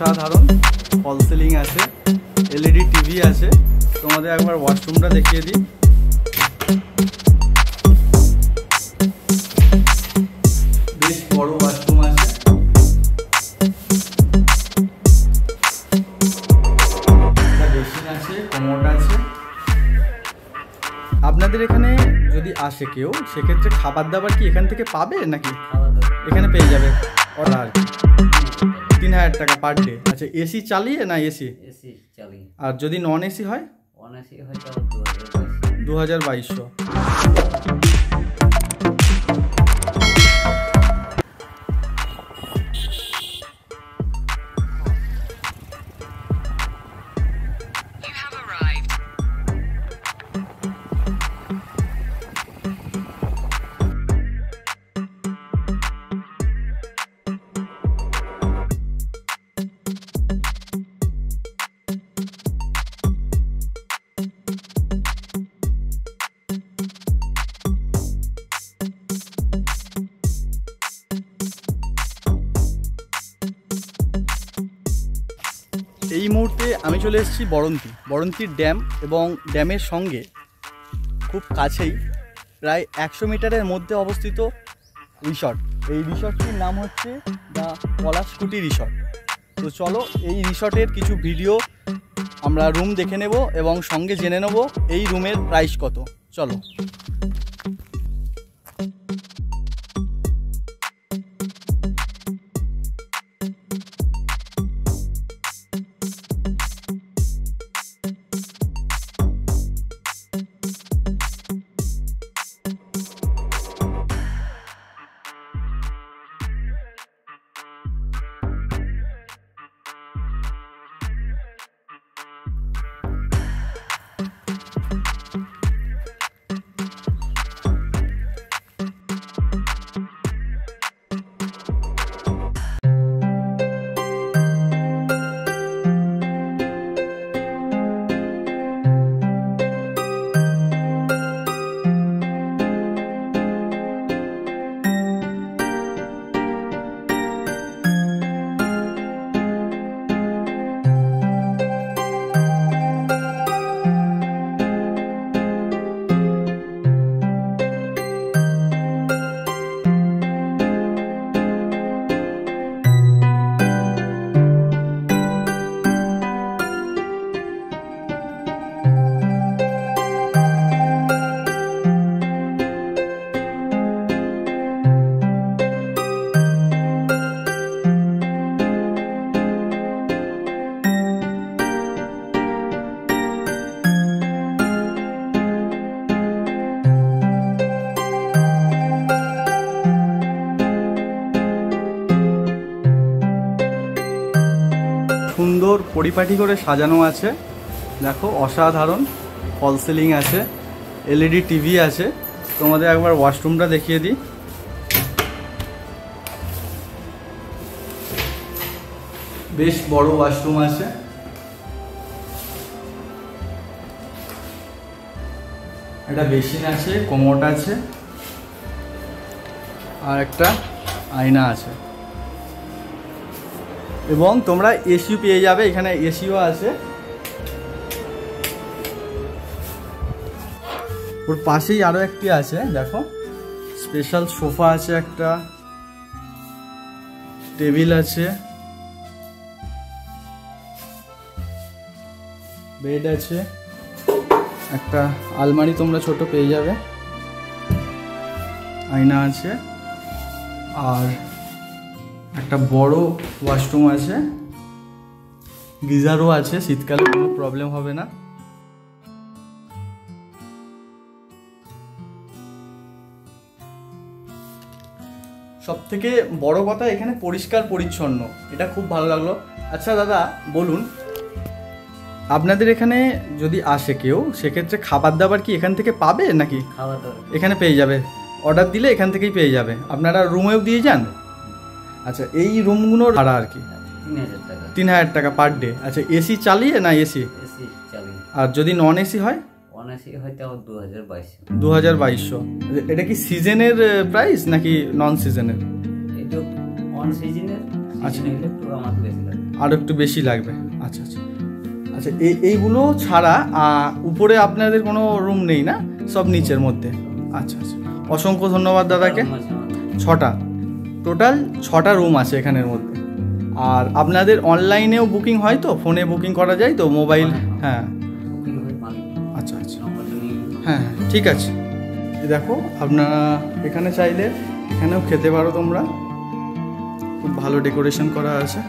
অসাধারণ ফল সিলিং আছে, LED TV আছে। তোমাদের একবার ওয়াশরুমটা দেখিয়ে দিই। বেশ বড় ওয়াশরুম আছে। বেসিন আছে, কমোড আছে। আপনাদের এখানে যদি আসে কেউ, সেক্ষেত্রে খাবার দাবার কি এখান থেকে পাবে নাকি এখানে পেয়ে যাবে? অর্ডার আর কি 3000 টাকা পার ডে। আচ্ছা, এসি চালিয়ে না এসি? এসি চালিয়ে। আর যদি নন এসি হয়? নন এসি হয় তাহলে 2200। এই মুহূর্তে আমি চলে এসেছি বরন্তির ড্যাম, এবং ড্যামের সঙ্গে খুব কাছেই প্রায় 100 মিটারের মধ্যে অবস্থিত রিসর্ট। এই রিসর্টটির নাম হচ্ছে দ্য পলাশকুটি রিসর্ট। তো চলো এই রিসর্টের কিছু ভিডিও, আমরা রুম দেখে নেব এবং সঙ্গে জেনে নেব এই রুমের প্রাইস কত। চলো। সুন্দর পরিপাটি করে সাজানো আছে, দেখো অসাধারণ ফল সিলিং আছে, এলইডি টিভি আছে। তোমাদের একবার ওয়াশরুমটা দেখিয়ে দিই। বেশ বড় ওয়াশরুম আছে। একটা বেসিন আছে, কমোড আছে, আর একটা আয়না আছে। এবং তোমরা এসিও পেয়ে যাবে, এখানে এসিও আছে। ওর পাশেই আরো একটি আছে, দেখো স্পেশাল সোফা আছে, একটা টেবিল আছে, বেড আছে, একটা আলমারি তোমরা ছোট পেয়ে যাবে, আয়না আছে, আর একটা বড় ওয়াশরুম আছে, গিজারও আছে, শীতকালে কোনো প্রবলেম হবে না। সব থেকে বড় কথা এখানে পরিষ্কার পরিচ্ছন্ন, এটা খুব ভালো লাগলো। আচ্ছা দাদা বলুন, আপনাদের এখানে যদি আসে কেউ, সেক্ষেত্রে খাবার দাবার কি এখান থেকে পাবে নাকি খাবার দাবার এখানে পেয়ে যাবে? অর্ডার দিলে এখান থেকেই পেয়ে যাবে। আপনারা রুমেও দিয়ে যান? আচ্ছা, এই রুমগুলোর ভাড়া আর কি 3000 টাকা পার ডে। আচ্ছা, এসি চালিয়ে না এসি? এসি চালিয়ে। আর যদি নন এসি হয়? নন এসি হয় তাও 2200। 2200। এটা কি সিজনের প্রাইস নাকি নন সিজনের? এটা অন সিজনের। আচ্ছা, একটু আমাকে বেশি লাগে। আরও একটু বেশি লাগবে। আচ্ছা আচ্ছা আচ্ছা, এইগুলো ছাড়া উপরে আপনাদের কোনো রুম নেই না, সব নিচের মধ্যে? আচ্ছা আচ্ছা, অসংখ্য ধন্যবাদ দাদাকে। 6টা টোটাল 6টা রুম আছে এখানের মধ্যে। আর আপনাদের অনলাইনেও বুকিং হয় তো, ফোনে বুকিং করা যায় তো, মোবাইল? হ্যাঁ আচ্ছা আচ্ছা, হ্যাঁ হ্যাঁ ঠিক আছে। দেখো আপনারা এখানে চাইলে এখানেও খেতে পারো তোমরা, খুব ভালো ডেকোরেশন করা আছে।